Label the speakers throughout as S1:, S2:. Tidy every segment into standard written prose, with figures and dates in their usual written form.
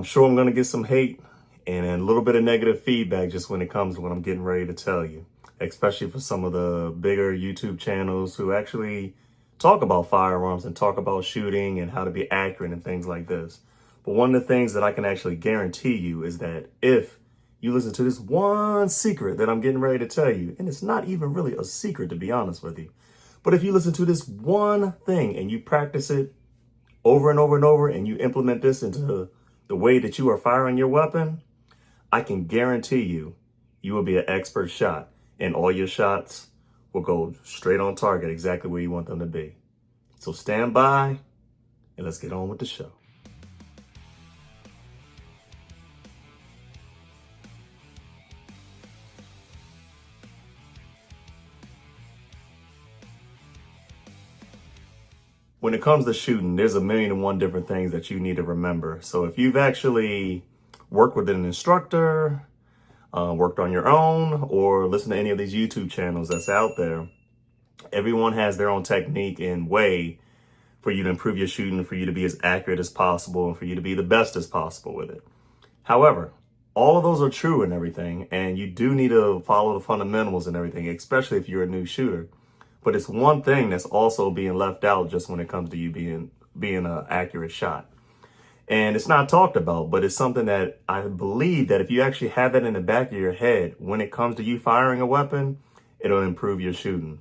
S1: sure I'm going to get some hate and a little bit of negative feedback just when it comes to what I'm getting ready to tell you, especially for some of the bigger YouTube channels who actually talk about firearms and talk about shooting and how to be accurate and things like this. But one of the things that I can actually guarantee you is that if you listen to this one secret that I'm getting ready to tell you, and it's not even really a secret to be honest with you, but if you listen to this one thing and you practice it over and over and over and you implement this into the way that you are firing your weapon, I can guarantee you, you will be an expert shot and all your shots will go straight on target exactly where you want them to be. So stand by and let's get on with the show. When it comes to shooting, there's a million and one different things that you need to remember. So if you've actually worked with an instructor, worked on your own, or listened to any of these YouTube channels that's out there, everyone has their own technique and way for you to improve your shooting, for you to be as accurate as possible, and for you to be the best as possible with it. However, all of those are true and everything, and you do need to follow the fundamentals and everything, especially if you're a new shooter. But it's one thing that's also being left out just when it comes to you being an accurate shot. And it's not talked about, but it's something that I believe that if you actually have that in the back of your head, when it comes to you firing a weapon, it'll improve your shooting.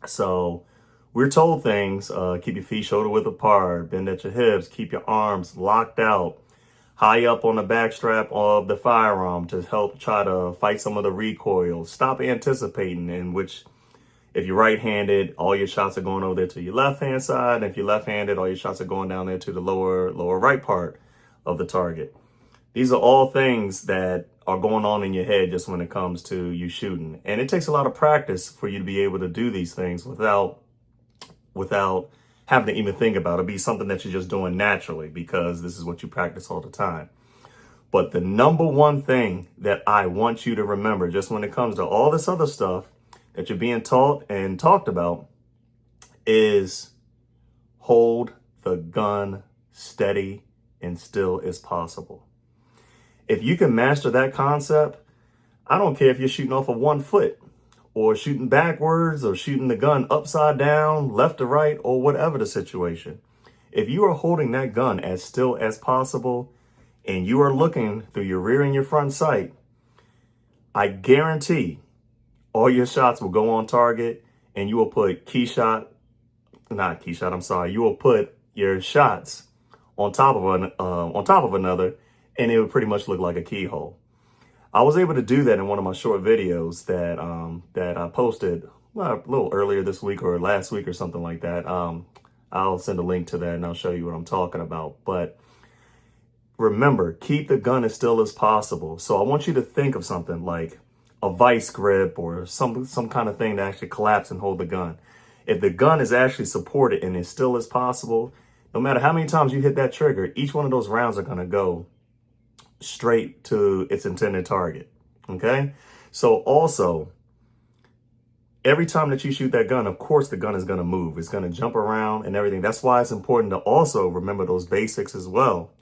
S1: So we're told things, keep your feet shoulder width apart, bend at your hips, keep your arms locked out, high up on the back strap of the firearm to help try to fight some of the recoil. Stop anticipating, in which if you're right-handed, all your shots are going over there to your left-hand side. And if you're left-handed, all your shots are going down there to the lower right part of the target. These are all things that are going on in your head just when it comes to you shooting. And it takes a lot of practice for you to be able to do these things without having to even think about it. Be something that you're just doing naturally because this is what you practice all the time. But the number one thing that I want you to remember, just when it comes to all this other stuff that you're being taught and talked about, is hold the gun steady and still as possible. If you can master that concept, I don't care if you're shooting off of 1 foot or shooting backwards or shooting the gun upside down, left to right, or whatever the situation. If you are holding that gun as still as possible and you are looking through your rear and your front sight, I guarantee all your shots will go on target and you will put you will put your shots on top of another, and it would pretty much look like a keyhole. I was able to do that in one of my short videos that I posted a little earlier this week or last week or something like that. I'll send a link to that and I'll show you what I'm talking about. But remember, keep the gun as still as possible. So I want you to think of something like a vice grip or some kind of thing to actually collapse and hold the gun. If the gun is actually supported and as still as possible, no matter how many times you hit that trigger, each one of those rounds are going to go straight to its intended target. Okay? So also, every time that you shoot that gun, of course, the gun is going to move. It's going to jump around and everything. That's why it's important to also remember those basics as well.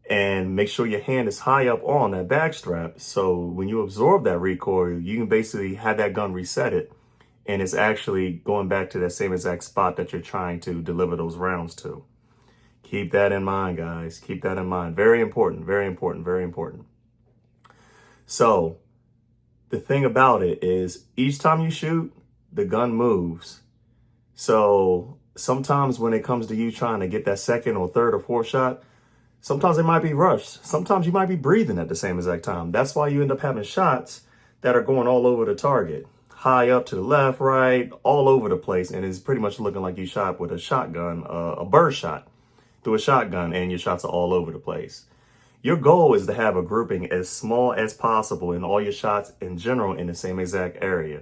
S1: And make sure your hand is high up on that back strap. So when you absorb that recoil, you can basically have that gun reset it. And it's actually going back to that same exact spot that you're trying to deliver those rounds to. Keep that in mind, guys. Keep that in mind. Very important, very important, very important. So the thing about it is each time you shoot, the gun moves. So sometimes when it comes to you trying to get that second or third or fourth shot, sometimes it might be rushed. Sometimes you might be breathing at the same exact time. That's why you end up having shots that are going all over the target. High up to the left, right, all over the place. And it's pretty much looking like you shot with a shotgun, a bird shot through a shotgun, and your shots are all over the place. Your goal is to have a grouping as small as possible in all your shots in general in the same exact area.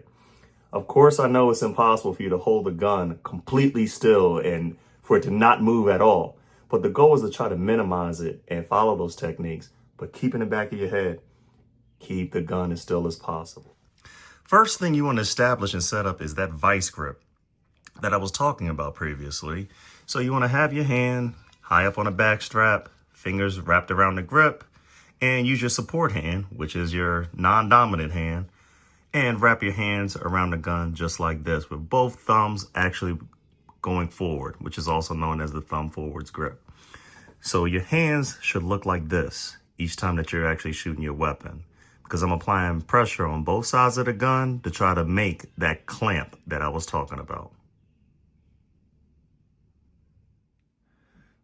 S1: Of course, I know it's impossible for you to hold the gun completely still and for it to not move at all. But the goal is to try to minimize it and follow those techniques. But keep in the back of your head, keep the gun as still as possible. First thing you want to establish and set up is that vice grip that I was talking about previously. So you want to have your hand high up on the back strap, fingers wrapped around the grip, and use your support hand, which is your non-dominant hand, and wrap your hands around the gun just like this, with both thumbs actually going forward, which is also known as the thumb forwards grip. So your hands should look like this each time that you're actually shooting your weapon, because I'm applying pressure on both sides of the gun to try to make that clamp that I was talking about.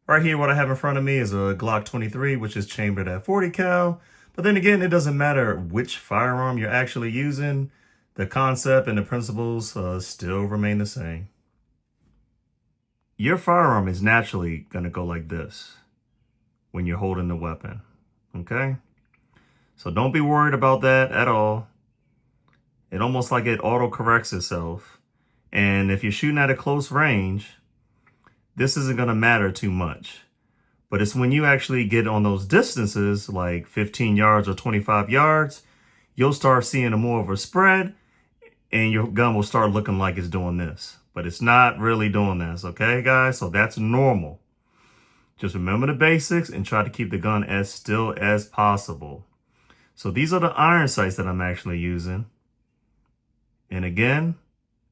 S1: Right here, what I have in front of me is a Glock 23, which is chambered at 40 cal. But then again, it doesn't matter which firearm you're actually using. The concept and the principles still remain the same. Your firearm is naturally going to go like this when you're holding the weapon, okay? So don't be worried about that at all. It almost like it auto-corrects itself. And if you're shooting at a close range, this isn't going to matter too much. But it's when you actually get on those distances, like 15 yards or 25 yards, you'll start seeing more of a spread, and your gun will start looking like it's doing this. But it's not really doing this, okay, guys? So that's normal. Just remember the basics and try to keep the gun as still as possible. So these are the iron sights that I'm actually using. And again,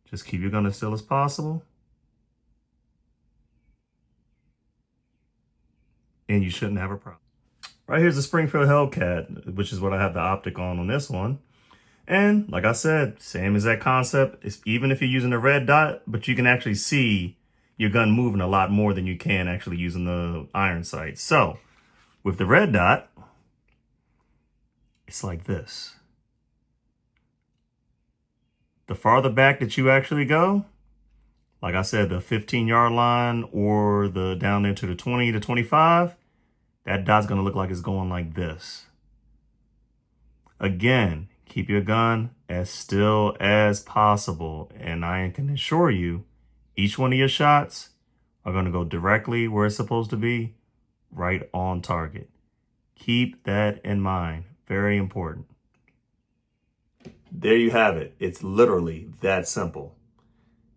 S1: just keep your gun as still as possible. And you shouldn't have a problem. Right here's the Springfield Hellcat, which is what I have the optic on this one. And like I said, same exact concept. It's even if you're using a red dot, but you can actually see your gun moving a lot more than you can actually using the iron sight. So with the red dot, it's like this. The farther back that you actually go, like I said, the 15-yard line or the down there to the 20 to 25, that dot's going to look like it's going like this. Again, keep your gun as still as possible. And I can assure you, each one of your shots are going to go directly where it's supposed to be, right on target. Keep that in mind. Very important. There you have it. It's literally that simple.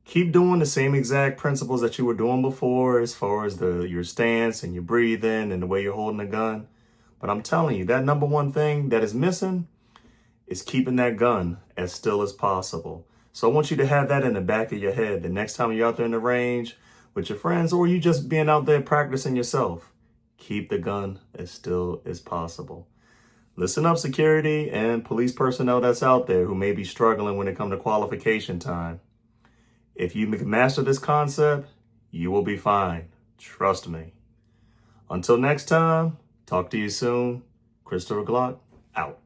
S1: Keep doing the same exact principles that you were doing before as far as your stance and your breathing and the way you're holding the gun. But I'm telling you, that number one thing that is missing is keeping that gun as still as possible. So I want you to have that in the back of your head the next time you're out there in the range with your friends, or you just being out there practicing yourself. Keep the gun as still as possible. Listen up, security and police personnel that's out there who may be struggling when it comes to qualification time. If you can master this concept, you will be fine. Trust me. Until next time, talk to you soon. Christopher Glock, out.